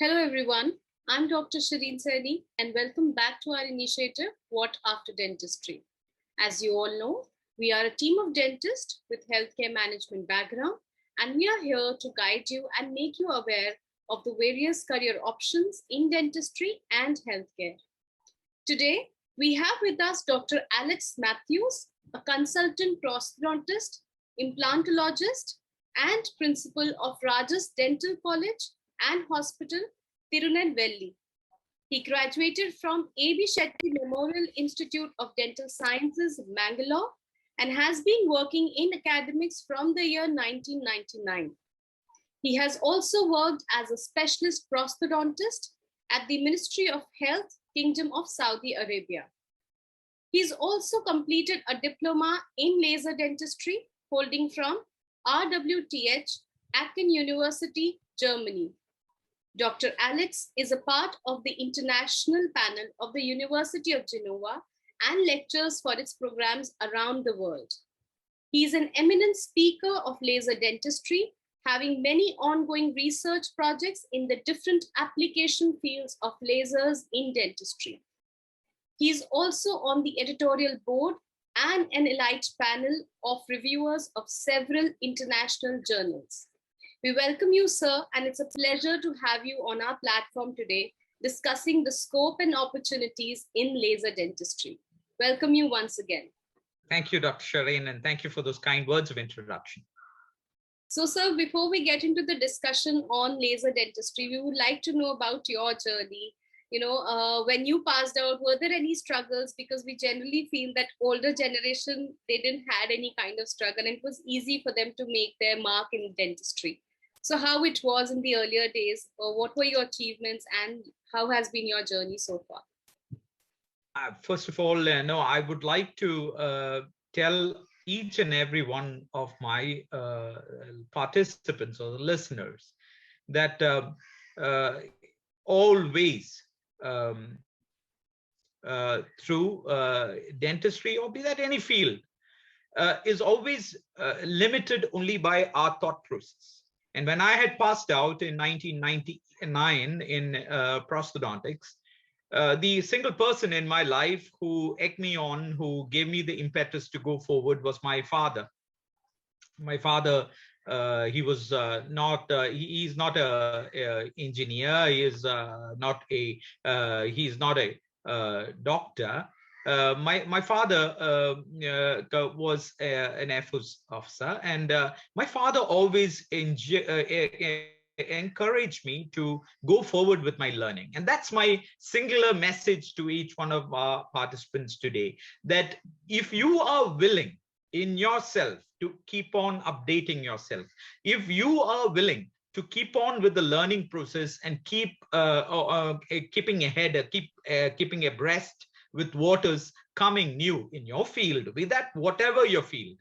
Hello everyone, I'm Dr. Tirunelveli and welcome back to our initiative, What After Dentistry. As you all know, we are a team of dentists with healthcare management background, and we are here to guide you and make you aware of the various career options in dentistry and healthcare. Today, we have with us Dr. Alex Mathews, a consultant prosthodontist, implantologist, and principal of Rajas Dental College and Hospital, Tirunelveli. He graduated from A.B. Shetty Memorial Institute of Dental Sciences, Mangalore, and has been working in academics from the year 1999. He has also worked as a specialist prosthodontist at the Ministry of Health, Kingdom of Saudi Arabia. He's also completed a diploma in laser dentistry, holding from RWTH Aachen University, Germany. Dr. Alex is a part of the international panel of the University of Genova and lectures for its programs around the world. He is an eminent speaker of laser dentistry, having many ongoing research projects in the different application fields of lasers in dentistry. He is also on the editorial board and an elite panel of reviewers of several international journals. We welcome you, sir, and it's a pleasure to have you on our platform today discussing the scope and opportunities in laser dentistry. Welcome you once again. Thank you, Dr. Shireen, and thank you for those kind words of introduction. So, sir, before we get into the discussion on laser dentistry, we would like to know about your journey. When you passed out, were there any struggles? Because we generally feel that older generation, they didn't had any kind of struggle, and it was easy for them to make their mark in dentistry. So how it was in the earlier days, or what were your achievements, and how has been your journey so far? First of all, I would like to tell each and every one of my participants or the listeners that always through dentistry, or be that any field, is always limited only by our thought process. And when I had passed out in 1999 in prosthodontics, the single person in my life who egged me on, who gave me the impetus to go forward, was my father. My father, he was he's not a engineer. He is not a he's not a doctor. My father was an Air Force officer, and my father always encouraged me to go forward with my learning. And that's my singular message to each one of our participants today, that if you are willing in yourself to keep on updating yourself, if you are willing to keep on with the learning process and keep keeping ahead, keeping abreast with what is coming new in your field, be that whatever your field,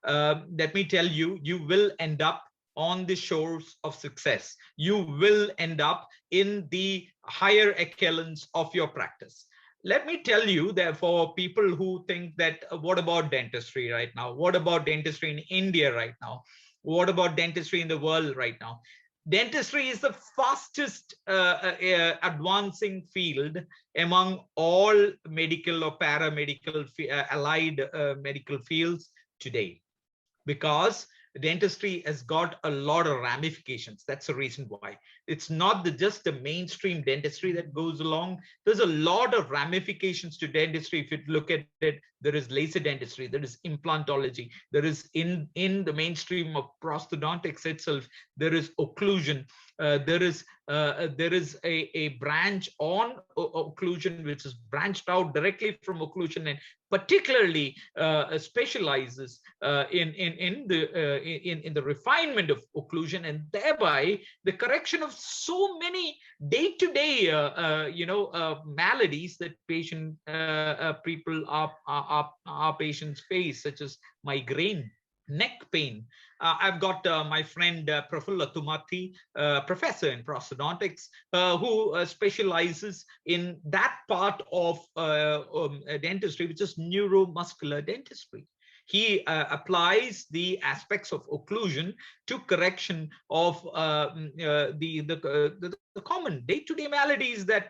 let me tell you, you will end up on the shores of success. You will end up in the higher echelons of your practice. Let me tell you, therefore, people who think that, what about dentistry right now? What about dentistry in India right now? What about dentistry in the world right now? Dentistry is the fastest advancing field among all medical or paramedical allied medical fields today, because dentistry has got a lot of ramifications. That's the reason why. It's not just the mainstream dentistry that goes along. There's a lot of ramifications to dentistry. If you look at it, there is laser dentistry, there is implantology, there is in the mainstream of prosthodontics itself, there is occlusion, there is a branch on occlusion, which is branched out directly from occlusion, and particularly specializes in the refinement of occlusion, and thereby the correction of so many day-to-day maladies that our patients face, such as migraine, neck pain. I've got my friend Prafulla Tumathi, professor in prosthodontics, who specializes in that part of dentistry, which is neuromuscular dentistry. He applies the aspects of occlusion to correction of the common day-to-day maladies that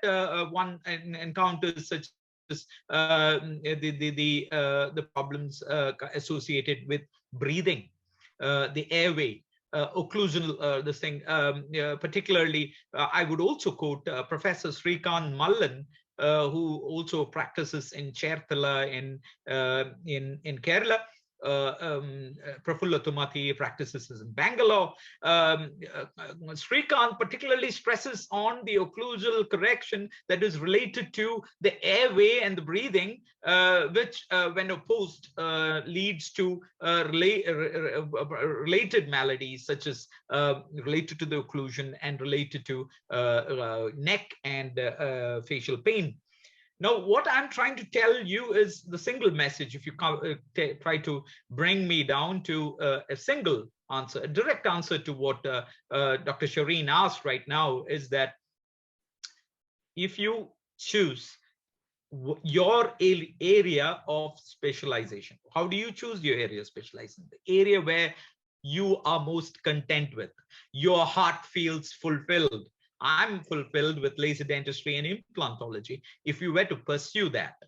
one encounters, such as the problems associated with breathing, the airway, occlusional this thing. Particularly, I would also quote Professor Srikant Mallan, who also practices in Cherthala in Kerala. Prafulla Tumati practices in Bangalore. Srikant particularly stresses on the occlusal correction that is related to the airway and the breathing, which when opposed leads to related maladies, such as related to the occlusion and related to neck and facial pain. Now, what I'm trying to tell you is the single message. If you try to bring me down to a single answer, a direct answer to what Dr. Shireen asked right now, is that if you choose your area of specialization, how do you choose your area of specialization? The area where you are most content with, your heart feels fulfilled. I'm fulfilled with laser dentistry and implantology. If you were to pursue that,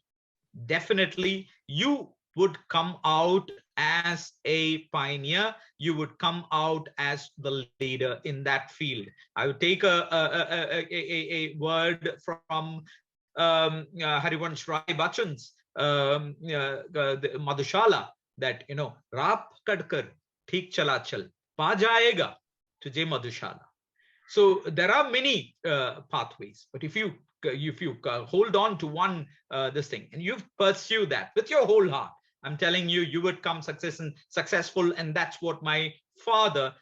definitely you would come out as a pioneer. You would come out as the leader in that field. I would take a word from Harivansh Rai Bachchan's the Madhushala, that, Rap Kadkar, Thik Chala Chal, Pa Jayega, Tujhe Madhushala. So there are many pathways, but if you hold on to one this thing and you pursue that with your whole heart, I'm telling you, you would come successful. And that's what my father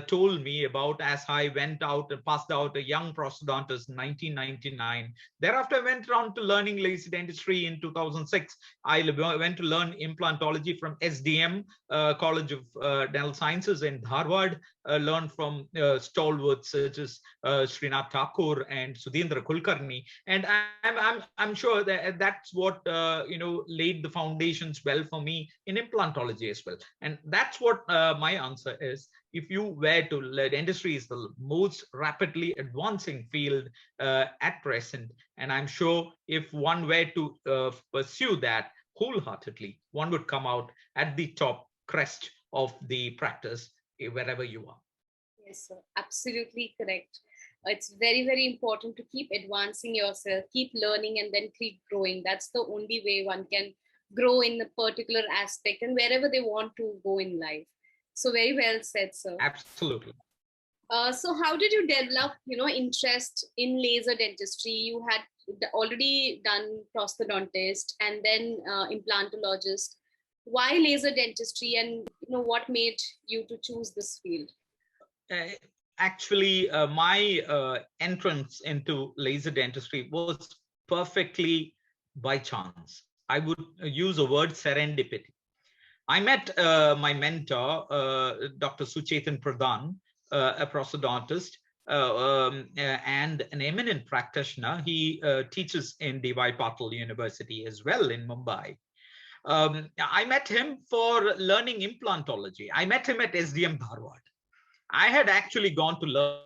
told me about as I went out and passed out a young prosthodontist in 1999. Thereafter, I went on to learning laser dentistry in 2006. I went to learn implantology from SDM, College of Dental Sciences in Harvard. Learned from stalwarts such as Srinath Thakur and Sudhindra Kulkarni, and I'm sure that that's what laid the foundations well for me in implantology as well. And that's what my answer is. If you were to, dentistry is the most rapidly advancing field at present, and I'm sure if one were to pursue that wholeheartedly, one would come out at the top crest of the practice wherever you are. Yes, sir. Absolutely correct. It's very, very important to keep advancing yourself, keep learning, and then keep growing. That's the only way one can grow in a particular aspect and wherever they want to go in life. So very well said, sir. Absolutely. So how did you develop, interest in laser dentistry? You had already done prosthodontist and then implantologist. Why laser dentistry, and what made you to choose this field? Actually, my entrance into laser dentistry was perfectly by chance. I would use a word serendipity. I met my mentor, Dr. Suchetan Pradhan, a prosthodontist and an eminent practitioner. He teaches in Diploma University as well in Mumbai. I met him for learning implantology. I met him at SDM Dharwad. I had actually gone to learn.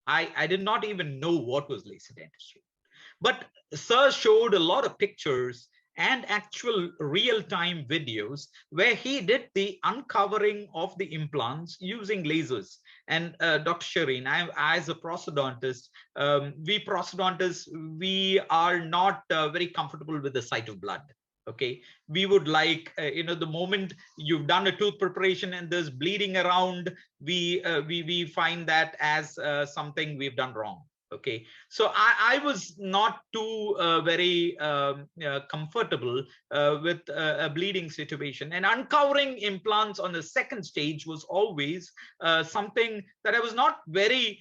I did not even know what was laser dentistry. But Sir showed a lot of pictures and actual real-time videos where he did the uncovering of the implants using lasers. And Dr. Shireen, as a prosthodontist, we prosthodontists, we are not very comfortable with the sight of blood. Okay, we would like, the moment you've done a tooth preparation and there's bleeding around, we find that as something we've done wrong. Okay, so I was not too very comfortable with a bleeding situation, and uncovering implants on the second stage was always something that I was not very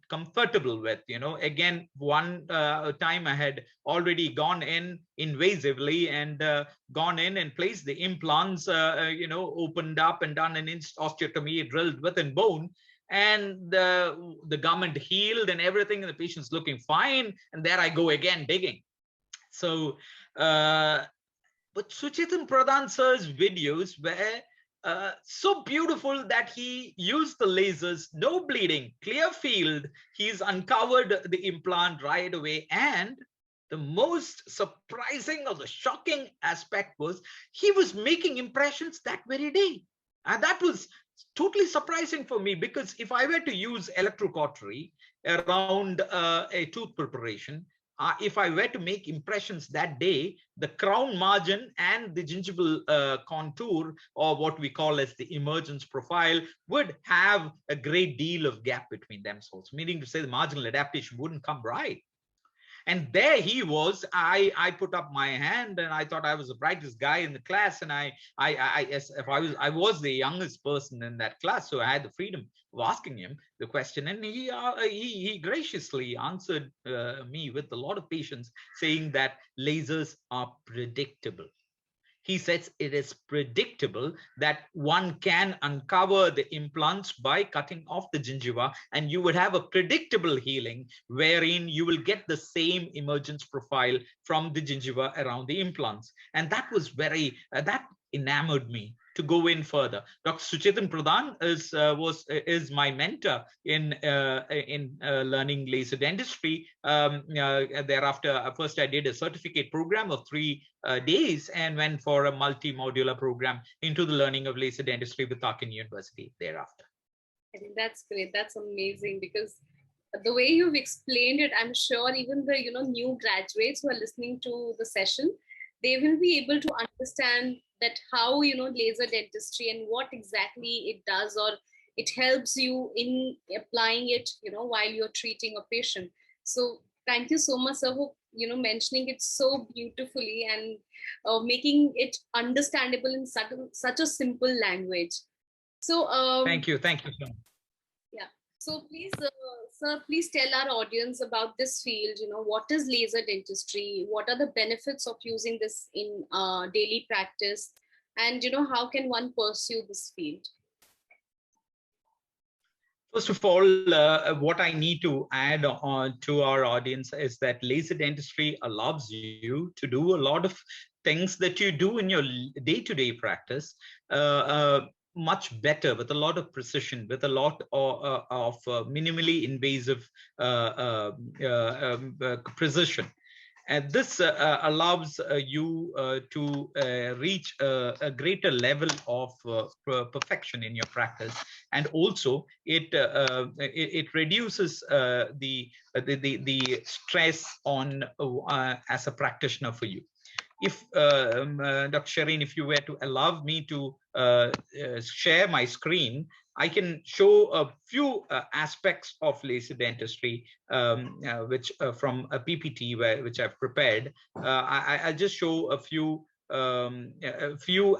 comfortable with. Again, one time I had already gone in invasively and gone in and placed the implants, opened up and done an osteotomy, drilled within bone. And the garment healed and everything, and the patient's looking fine. And there I go again digging. So But Suchetan Pradhan sir's videos were so beautiful that he used the lasers, no bleeding, clear field. He's uncovered the implant right away. And the most surprising or the shocking aspect was he was making impressions that very day. And that was totally surprising for me, because if I were to use electrocautery around a tooth preparation, if I were to make impressions that day, the crown margin and the gingival contour, or what we call as the emergence profile, would have a great deal of gap between themselves, meaning to say the marginal adaptation wouldn't come right. And there he was. I put up my hand and I thought I was the brightest guy in the class, and as if I was the youngest person in that class, so I had the freedom of asking him the question, and he graciously answered me with a lot of patience, saying that lasers are predictable. He says it is predictable that one can uncover the implants by cutting off the gingiva, and you would have a predictable healing wherein you will get the same emergence profile from the gingiva around the implants. And that was very, that enamored me to go in further. Dr. Suchetan Pradhan is my mentor in learning laser dentistry. Thereafter, first I did a certificate program of 3 days and went for a multi-modular program into the learning of laser dentistry with Aachen University thereafter. I think that's great. That's amazing, because the way you've explained it, I'm sure even the new graduates who are listening to the session, they will be able to understand that how laser dentistry and what exactly it does, or it helps you in applying it while you're treating a patient. So thank you so much, sir, for mentioning it so beautifully and making it understandable in such a simple language. So thank you so much. Yeah. So please, sir, please tell our audience about this field. What is laser dentistry? What are the benefits of using this in daily practice? And, how can one pursue this field? First of all, what I need to add on to our audience is that laser dentistry allows you to do a lot of things that you do in your day-to-day practice much better, with a lot of precision, with a lot of minimally invasive precision. And this allows you to reach a greater level of perfection in your practice, and also it reduces the stress on as a practitioner for you. If Dr. Shireen, if you were to allow me to share my screen, I can show a few aspects of laser dentistry, which from a PPT which I've prepared. I'll just show a few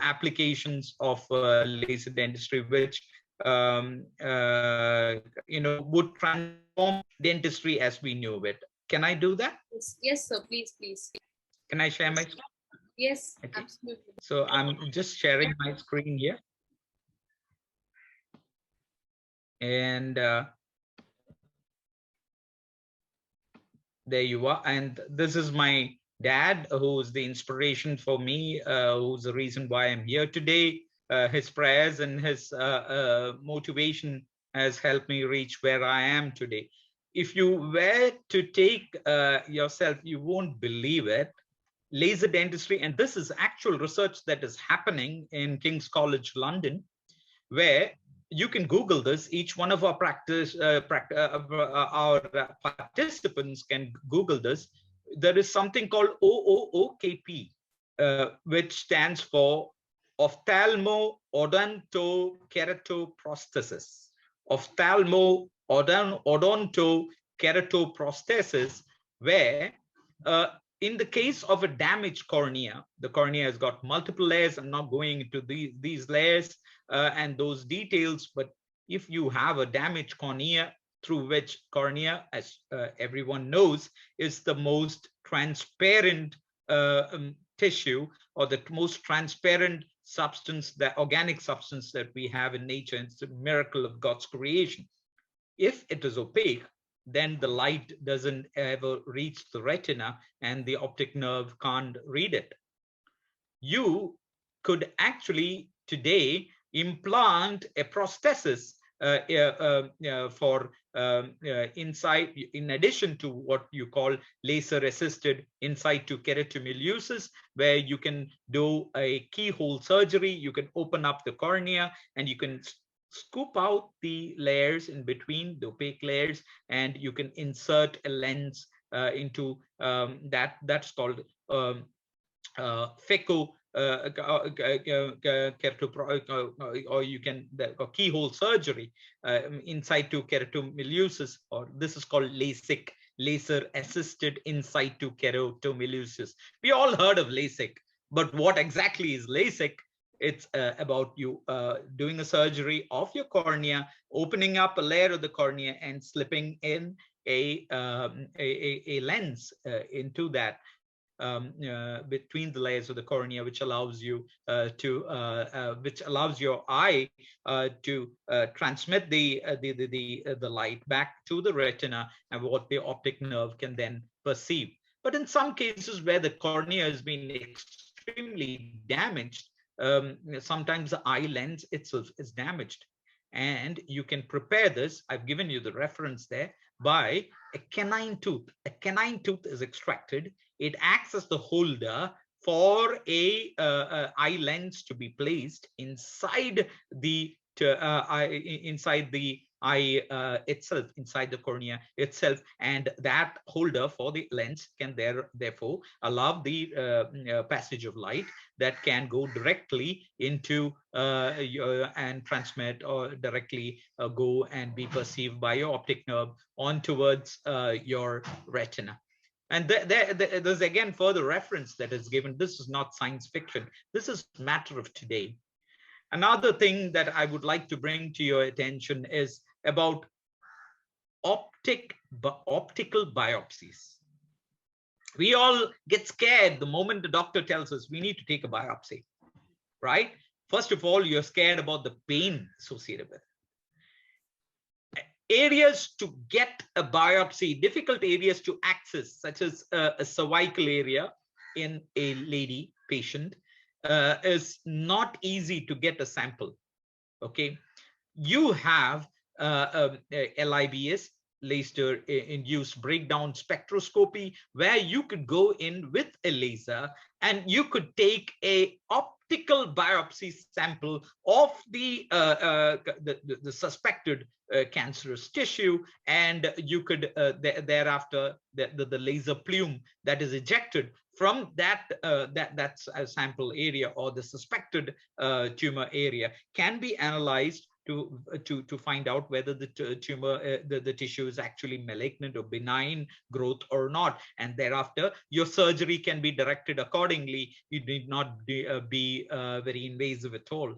applications of laser dentistry, which would transform dentistry as we knew it. Can I do that? Yes, sir. Please. Can I share my screen? Yes, okay. Absolutely. So I'm just sharing my screen here. And there you are. And this is my dad, who's the inspiration for me, who's the reason why I'm here today. His prayers and his motivation has helped me reach where I am today. If you were to take yourself, you won't believe it, laser dentistry, and this is actual research that is happening in King's College London, where you can Google this. Each one of our participants can Google this. There is something called OOOKP, which stands for ophthalmo-odontokeratoprosthesis. Ophthalmo-odontokeratoprosthesis, where in the case of a damaged cornea, the cornea has got multiple layers. I'm not going into these layers and those details, but if you have a damaged cornea, through which cornea, as everyone knows, is the most transparent tissue, or the most transparent substance, the organic substance that we have in nature. It's a miracle of God's creation. If it is opaque, then the light doesn't ever reach the retina and the optic nerve can't read it. you could actually today implant a prosthesis for inside, in addition to what you call laser assisted in situ keratomileusis, where you can do a keyhole surgery. You can open up the cornea and you can scoop out the layers in between the opaque layers, and you can insert a lens into that's called phaco or you can or keyhole surgery in situ keratomileusis, or this is called LASIK, laser assisted in situ keratomileusis. We all heard of LASIK, but what exactly is LASIK? It's about you doing a surgery of your cornea, opening up a layer of the cornea and slipping in a lens into that between the layers of the cornea, which allows you which allows your eye to transmit the light back to the retina, and what the optic nerve can then perceive. But in some cases where the cornea has been extremely damaged, sometimes the eye lens itself is damaged, and you can prepare this. I've given you the reference there, by a canine tooth. A canine tooth is extracted. It acts as the holder for a eye lens to be placed inside the eye itself, inside the cornea itself, and that holder for the lens can therefore allow the passage of light that can go directly into and transmit, or directly go and be perceived by your optic nerve on towards your retina. And there's again further reference that is given. This is not science fiction. This is matter of today. Another thing that I would like to bring to your attention is about optical biopsies. We all get scared the moment the doctor tells us we need to take a biopsy, right? First of all, you're scared about the pain associated with it. Areas to get a biopsy, difficult areas to access, such as a cervical area in a lady patient, is not easy to get a sample. Okay, you have LIBS, laser induced breakdown spectroscopy, where you could go in with a laser and you could take a optical biopsy sample of the suspected cancerous tissue, and you could thereafter the laser plume that is ejected from that sample area or the suspected tumor area can be analyzed to find out whether the tumor, the tissue is actually malignant or benign growth or not. And thereafter, your surgery can be directed accordingly. You need not be very invasive at all.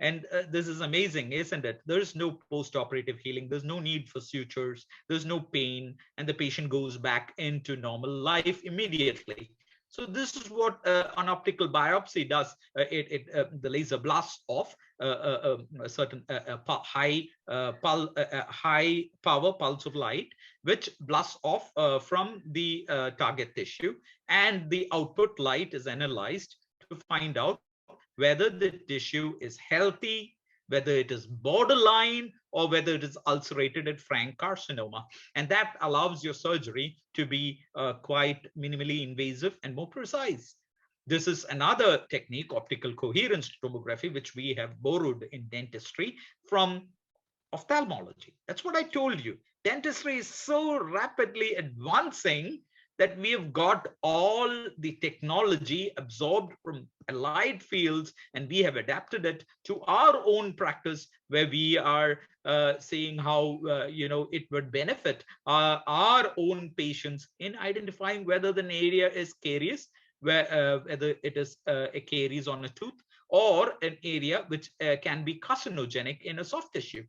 And this is amazing, isn't it? There's no post-operative healing. There's no need for sutures. There's no pain. And the patient goes back into normal life immediately. So this is what an optical biopsy does. The laser blasts off a certain high power pulse of light, which blasts off from the target tissue, and the output light is analyzed to find out whether the tissue is healthy, whether it is borderline, or whether it is ulcerated at frank carcinoma. And that allows your surgery to be quite minimally invasive and more precise. This is another technique, optical coherence tomography, which we have borrowed in dentistry from ophthalmology. That's what I told you. Dentistry is so rapidly advancing that we have got all the technology absorbed from allied fields, and we have adapted it to our own practice, where we are seeing how it would benefit our own patients in identifying whether the area is caries, whether it is a caries on a tooth, or an area which can be carcinogenic in a soft tissue.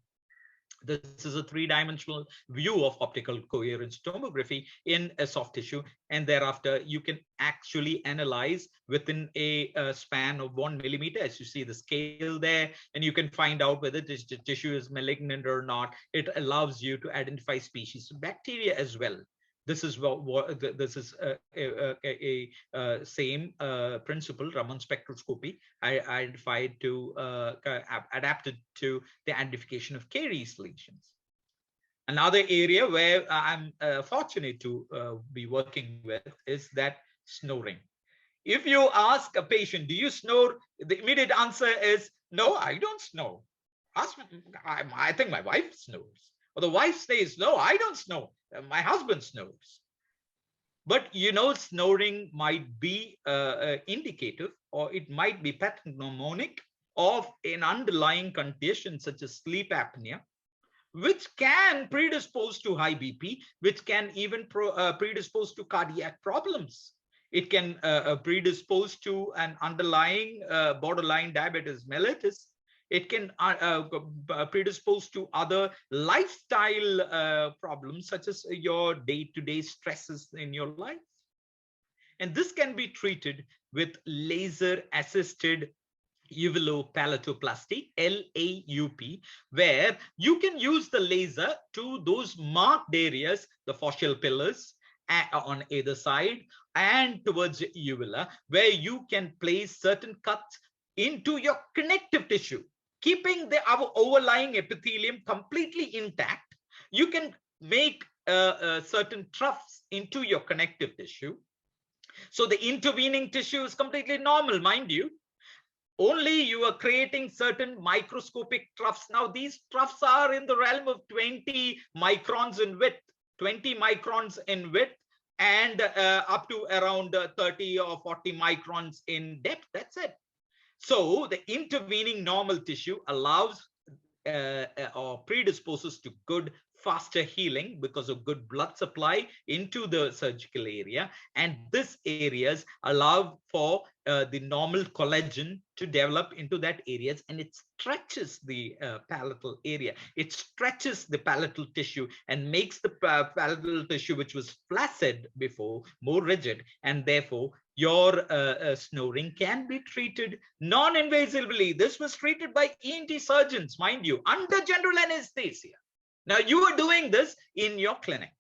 This is a three-dimensional view of optical coherence tomography in a soft tissue, and thereafter you can actually analyze within a span of 1 millimeter, as you see the scale there, and you can find out whether this tissue is malignant or not. It allows you to identify species of bacteria as well. This is this is same principle, Raman spectroscopy, identified to adapted to the identification of caries lesions. Another area where I'm fortunate to be working with is that snoring. If you ask a patient, do you snore? The immediate answer is, no, I don't snore. I think my wife snores. Or the wife says, no, I don't snore. My husband snores. But snoring might be indicative, or it might be pathognomonic of an underlying condition such as sleep apnea, which can predispose to high BP, which can even predispose to cardiac problems. It can predispose to an underlying borderline diabetes mellitus. It can predispose to other lifestyle problems, such as your day-to-day stresses in your life. And this can be treated with laser-assisted uvulopalatoplasty, LAUP, where you can use the laser to those marked areas, the fascial pillars on either side and towards the uvula, where you can place certain cuts into your connective tissue, keeping our overlying epithelium completely intact. You can make certain troughs into your connective tissue. So the intervening tissue is completely normal, mind you. Only you are creating certain microscopic troughs. Now, these troughs are in the realm of 20 microns in width, 20 microns in width, and up to around 30 or 40 microns in depth. That's it. So the intervening normal tissue allows or predisposes to good, faster healing because of good blood supply into the surgical area. And these areas allow for the normal collagen to develop into that areas, and it stretches the palatal area. It stretches the palatal tissue and makes the palatal tissue, which was flaccid before, more rigid, and therefore your snoring can be treated non-invasively. This was treated by ENT surgeons, mind you, under general anesthesia. Now, you are doing this in your clinic.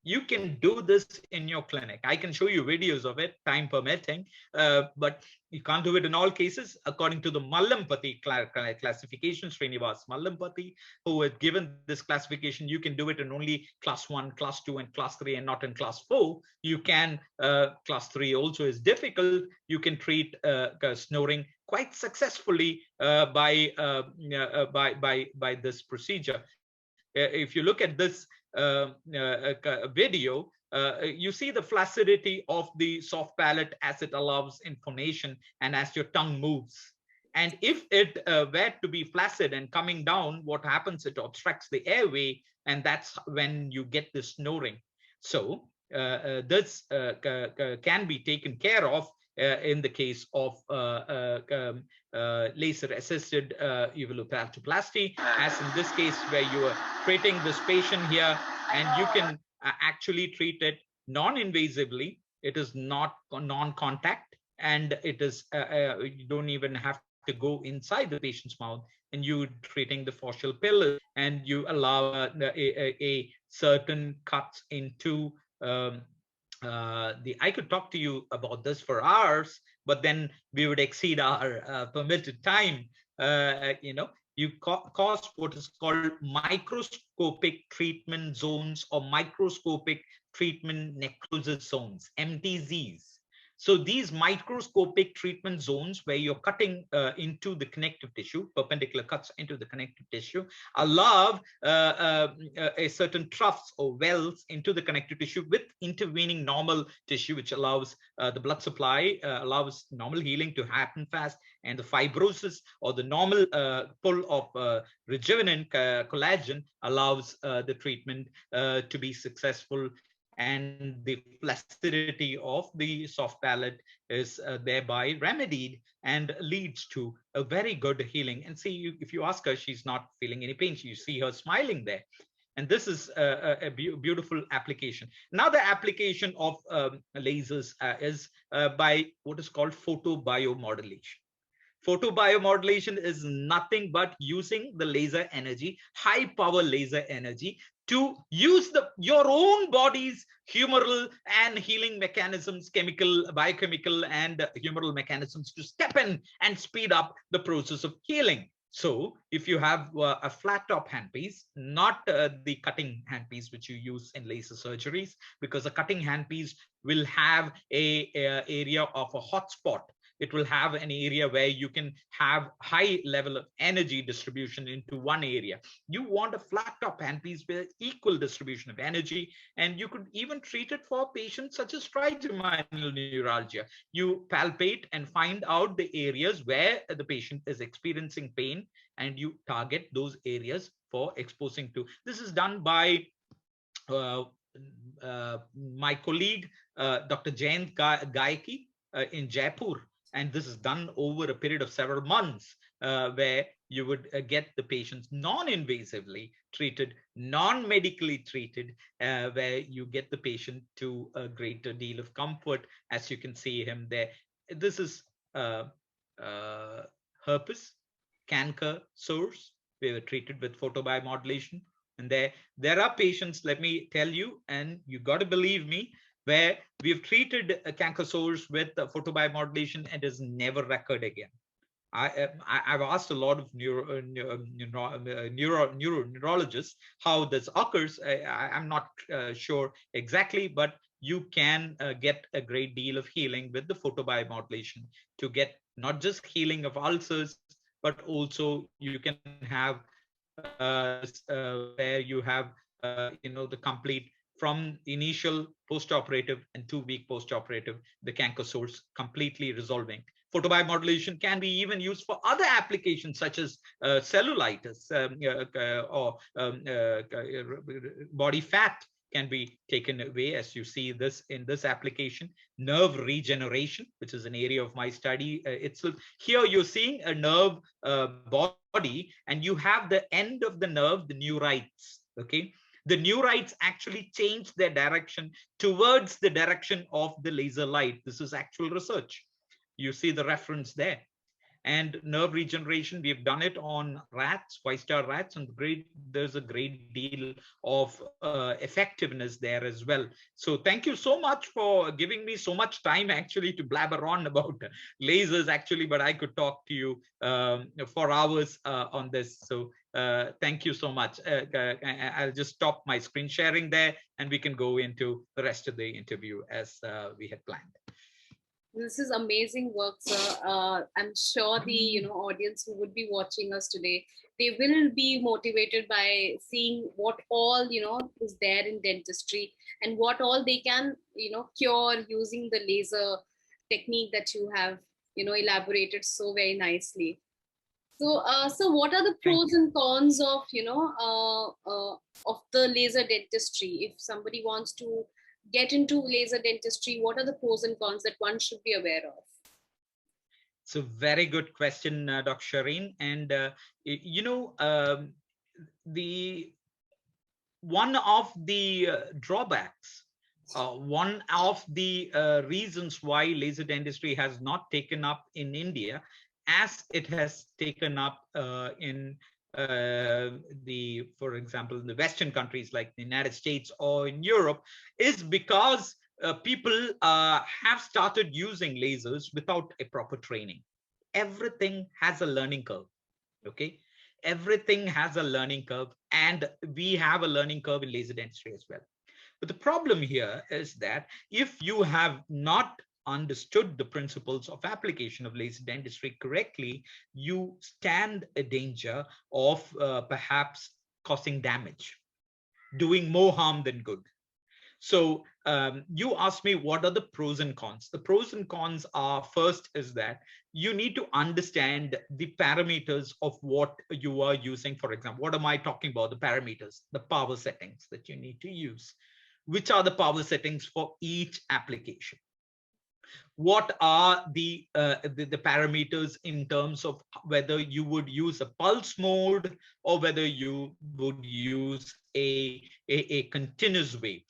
You can do this in your clinic. I can show you videos of it, time permitting, but you can't do it in all cases. According to the Mallampati classification, Srinivas Mallampati, who had given this classification, you can do it in only class 1, class 2, and class 3, and not in class 4. You can, class 3 also is difficult. You can treat snoring quite successfully by this procedure. If you look at this video, you see the flaccidity of the soft palate as it allows inphonation and as your tongue moves. And if it were to be flaccid and coming down, what happens? It obstructs the airway, and that's when you get the snoring. So this can be taken care of in the case of laser-assisted uvulopalatoplasty, as in this case where you are treating this patient here, and you can actually treat it non-invasively. It is not non-contact, and it is you don't even have to go inside the patient's mouth, and you treating the fascial pillar, and you allow a certain cuts into I could talk to you about this for hours, but then we would exceed our permitted time. You cause what is called microscopic treatment zones or microscopic treatment necrosis zones, MTZs. So these microscopic treatment zones where you're cutting into the connective tissue, perpendicular cuts into the connective tissue, allow a certain troughs or wells into the connective tissue with intervening normal tissue, which allows the blood supply, allows normal healing to happen fast, and the fibrosis or the normal pull of rejuvenant collagen allows the treatment to be successful, and the flaccidity of the soft palate is thereby remedied and leads to a very good healing. And see, if you ask her, she's not feeling any pain. You see her smiling there. And this is a beautiful application. Another application of lasers is by what is called photobiomodulation. Photobiomodulation is nothing but using the laser energy, high power laser energy, to use your own body's humoral and healing mechanisms, biochemical and humoral mechanisms to step in and speed up the process of healing. So if you have a flat top handpiece, not the cutting handpiece which you use in laser surgeries, because a cutting handpiece will have a area of a hotspot. It will have an area where you can have high level of energy distribution into one area. You want a flat top handpiece with equal distribution of energy, and you could even treat it for patients such as trigeminal neuralgia. You palpate and find out the areas where the patient is experiencing pain, and you target those areas for exposing to. This is done by uh, my colleague, Dr. Jayant Gaiki in Jaipur. And this is done over a period of several months, where you would get the patients non-invasively treated, non-medically treated, where you get the patient to a greater deal of comfort, as you can see him there. This is herpes, canker sores. We were treated with photobiomodulation. And there are patients, let me tell you, and you got to believe me, where we've treated canker sores with photobiomodulation and has never recurred again. I've asked a lot of neurologists how this occurs. I'm not sure exactly, but you can get a great deal of healing with the photobiomodulation to get not just healing of ulcers, but also you can have where you have the complete, from initial postoperative and 2-week postoperative, the canker sores completely resolving. Photobiomodulation can be even used for other applications such as cellulitis or body fat can be taken away, as you see this in this application. Nerve regeneration, which is an area of my study itself. Here you're seeing a nerve body, and you have the end of the nerve, the neurites, okay? The neurites actually change their direction towards the direction of the laser light. This is actual research. You see the reference there. And nerve regeneration, we've done it on rats, white-star rats, and there's a great deal of effectiveness there as well. So thank you so much for giving me so much time actually to blabber on about lasers actually, but I could talk to you for hours on this. So thank you so much. I'll just stop my screen sharing there, and we can go into the rest of the interview as we had planned. This is amazing work, sir. I'm sure the audience who would be watching us today, they will be motivated by seeing what all is there in dentistry, and what all they can cure using the laser technique that you have elaborated so very nicely. So, so what are the pros and cons of of the laser dentistry? If somebody wants to get into laser dentistry, what are the pros and cons that one should be aware of? It's a very good question, Dr. Shireen. And, the one of the drawbacks, one of the reasons why laser dentistry has not taken up in India as it has taken up in for example, in the Western countries like the United States or in Europe, is because people have started using lasers without a proper training. Everything has a learning curve, okay? Everything has a learning curve, and we have a learning curve in laser dentistry as well. But the problem here is that if you have not understood the principles of application of laser dentistry correctly, you stand a danger of perhaps causing damage, doing more harm than good. So you asked me, what are the pros and cons? The pros and cons are, first is that you need to understand the parameters of what you are using. For example, what am I talking about? The parameters, the power settings that you need to use. Which are the power settings for each application? What are the parameters in terms of whether you would use a pulse mode or whether you would use a continuous wave?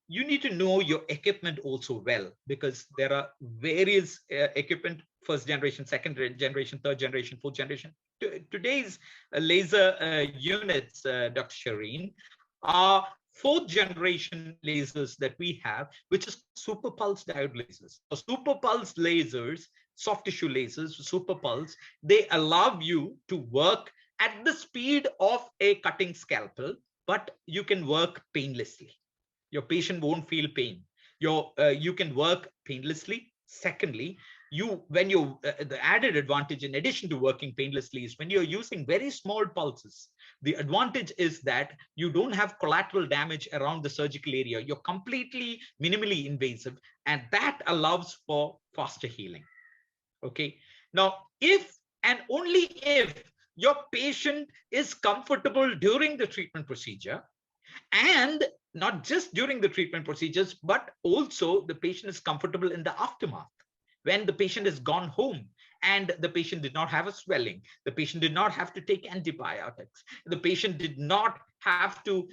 You need to know your equipment also well, because there are various equipment, first generation, second generation, third generation, fourth generation. Today's laser units, Dr. Shireen, are fourth generation lasers that we have, which is super pulse diode lasers. So super pulse lasers, soft tissue lasers, super pulse, they allow you to work at the speed of a cutting scalpel, but you can work painlessly. Your patient won't feel pain. You can work painlessly. Secondly, the added advantage in addition to working painlessly is when you're using very small pulses. The advantage is that you don't have collateral damage around the surgical area. You're completely minimally invasive, and that allows for faster healing. Okay. Now, if and only if your patient is comfortable during the treatment procedure, and not just during the treatment procedures, but also the patient is comfortable in the aftermath. When the patient has gone home and the patient did not have a swelling, the patient did not have to take antibiotics, the patient did not have to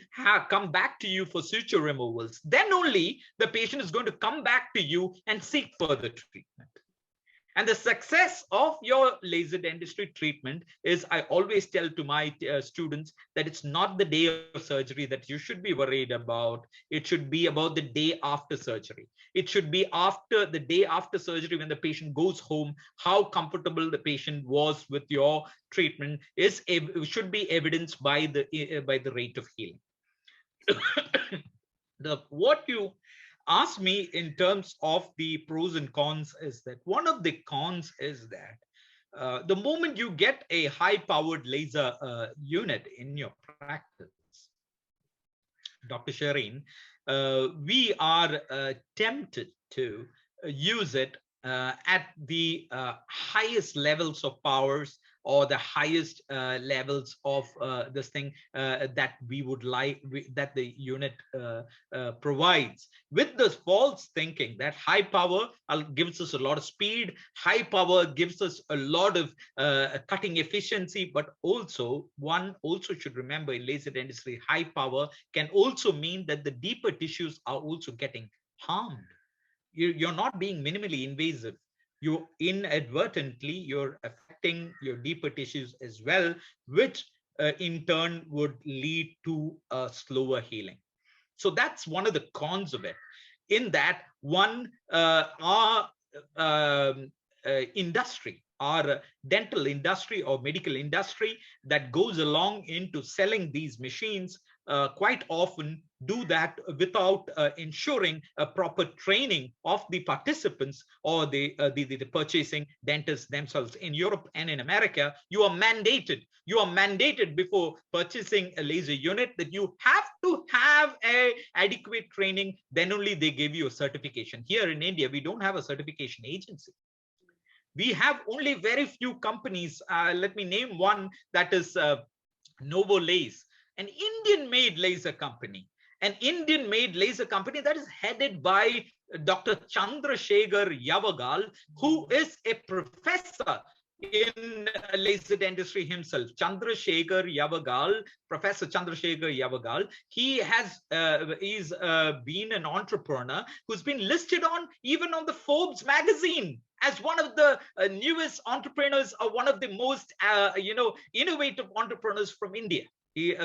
come back to you for suture removals, then only the patient is going to come back to you and seek further treatment. And the success of your laser dentistry treatment is, I always tell to my students that it's not the day of surgery that you should be worried about. It should be about the day after surgery. It should be after the day after surgery when the patient goes home, how comfortable the patient was with your treatment should be evidenced by the rate of healing. What you ask me in terms of the pros and cons is that one of the cons is that the moment you get a high-powered laser unit in your practice, Dr. Shireen, we are tempted to use it at the highest levels of powers or the highest levels of this thing that we would like, that the unit provides, with this false thinking that high power gives us a lot of speed, high power gives us a lot of cutting efficiency, but also one also should remember in laser dentistry, high power can also mean that the deeper tissues are also getting harmed. You're not being minimally invasive. You inadvertently, you're affecting your deeper tissues as well, which in turn would lead to a slower healing. So that's one of the cons of it. In that, our industry, our dental industry or medical industry that goes along into selling these machines quite often do that without ensuring a proper training of the participants or the purchasing dentists themselves. In Europe and in America, you are mandated before purchasing a laser unit that you have to have a adequate training, then only they give you a certification. Here in India, we don't have a certification agency. We have only very few companies. Let me name one, that is Novo Laser, an Indian-made laser company. An Indian-made laser company that is headed by Dr. Chandrasekhar Yavagal, who is a professor in laser dentistry himself. Chandrasekhar Yavagal, Professor Chandrasekhar Yavagal, he has been an entrepreneur who's been listed on even on the Forbes magazine as one of the newest entrepreneurs, or one of the most innovative entrepreneurs from India.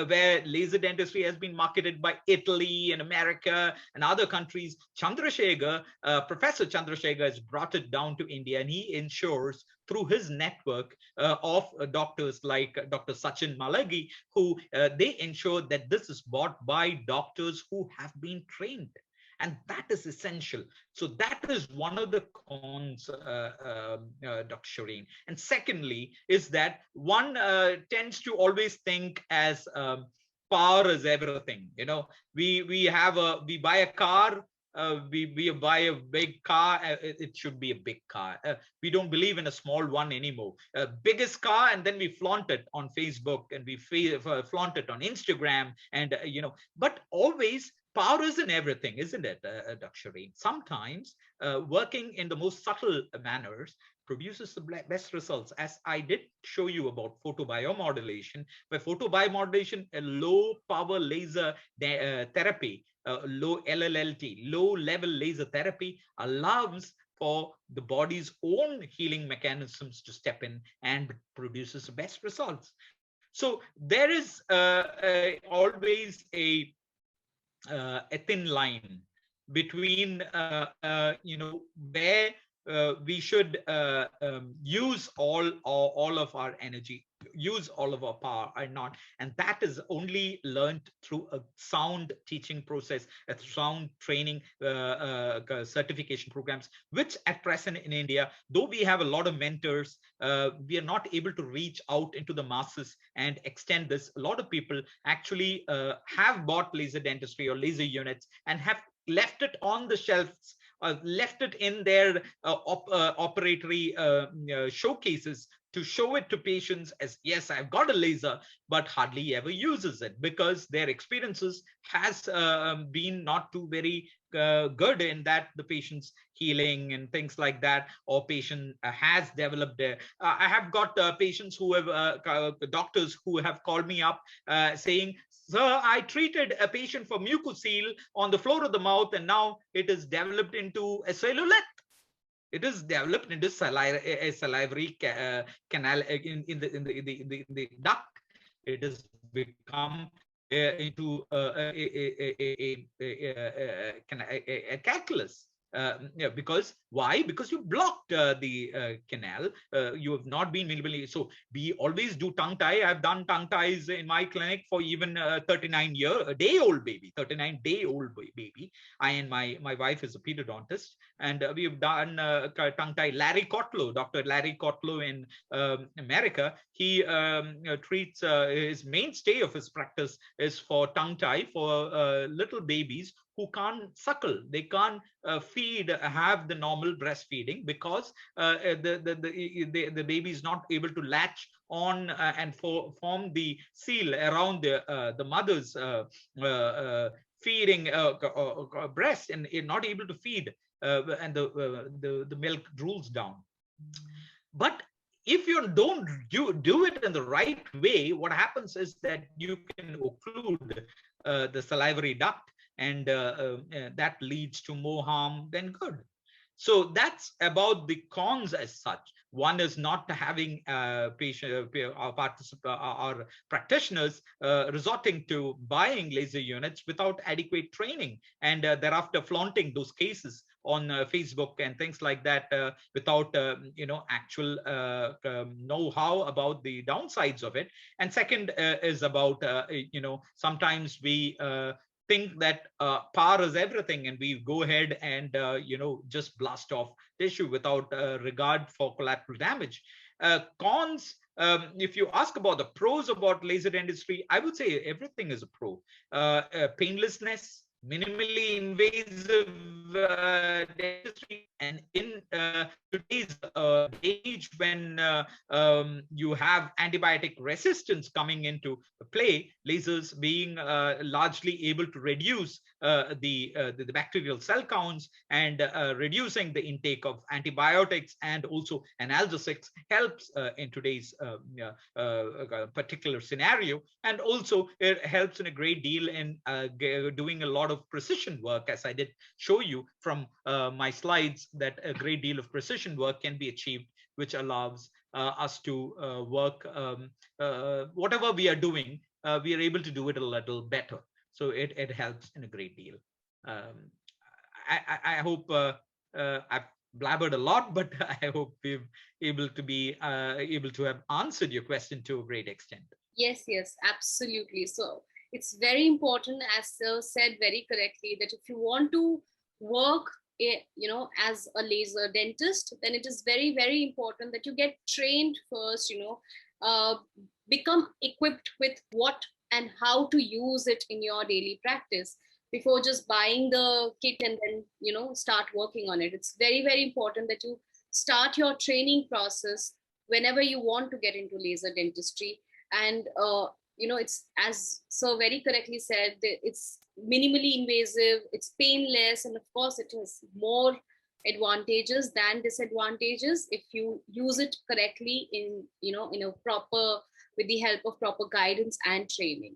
Where laser dentistry has been marketed by Italy and America and other countries, Chandrasekhar, Professor Chandrasekhar has brought it down to India, and he ensures through his network of doctors like Dr. Sachin Malagi, who they ensure that this is bought by doctors who have been trained. And that is essential. So that is one of the cons, Dr. Shireen. And secondly, is that one tends to always think as power is everything. You know, we buy a car. We buy a big car. It should be a big car. We don't believe in a small one anymore. Biggest car, and then we flaunt it on Facebook, and we flaunt it on Instagram, and but always power isn't everything, isn't it, Dr. Shireen? Sometimes working in the most subtle manners produces the best results, as I did show you about photobiomodulation. By photobiomodulation, a low power laser therapy, low LLLT, low level laser therapy, allows for the body's own healing mechanisms to step in and produces the best results. So there is always a thin line between where we should use all of our energy, use all of our power or not, and that is only learned through a sound teaching process, a sound training certification programs, which at present in India, though we have a lot of mentors, we are not able to reach out into the masses and extend this. A lot of people actually have bought laser dentistry or laser units and have left it on the shelves, left it in their operatory showcases to show it to patients as, yes, I've got a laser, but hardly ever uses it because their experiences has been not too very good in that the patient's healing and things like that, or patient has developed I have got patients who have doctors who have called me up saying, sir, I treated a patient for mucocele on the floor of the mouth and now it is developed into a cellulite. It is developed into a salivary canal in the duct. It has become into a calculus. Yeah, because why? Because you blocked the canal. You have not been minimally. So we always do tongue tie. I've done tongue ties in my clinic for even 39-day-old baby, 39-day-old baby. I and my wife is a pedodontist, and we've done tongue tie. Larry Kotlow, Dr. Larry Kotlow in America, he treats his mainstay of his practice is for tongue tie for little babies who can't suckle, they can't feed, have the normal breastfeeding because the baby is not able to latch on and form the seal around the mother's feeding breast, and not able to feed, and the milk drools down. But if you don't do it in the right way, what happens is that you can occlude the salivary duct, and that leads to more harm than good. So that's about the cons as such. One is not having our practitioners resorting to buying laser units without adequate training, and thereafter flaunting those cases on Facebook and things like that without actual know-how about the downsides of it. And second is about sometimes we think that power is everything, and we go ahead and just blast off tissue without regard for collateral damage. Cons, if you ask about the pros about laser dentistry, I would say everything is a pro. Painlessness, minimally invasive dentistry, and in today's age when you have antibiotic resistance coming into play, lasers being largely able to reduce the bacterial cell counts and reducing the intake of antibiotics and also analgesics helps in today's particular scenario. And also it helps in a great deal in doing a lot of precision work, as I did show you from my slides, that a great deal of precision work can be achieved, which allows us to work whatever we are doing, we are able to do it a little better. So it helps in a great deal. I hope I've blabbered a lot, but I hope we've able to have answered your question to a great extent. Yes, absolutely. So it's very important, as Sir said very correctly, that if you want to work as a laser dentist, then it is very, very important that you get trained first, become equipped with what and how to use it in your daily practice before just buying the kit and then start working on it. It's very, very important that you start your training process whenever you want to get into laser dentistry. And it's, as Sir very correctly said, it's minimally invasive, it's painless, and of course it has more advantages than disadvantages if you use it correctly in a proper, with the help of proper guidance and training.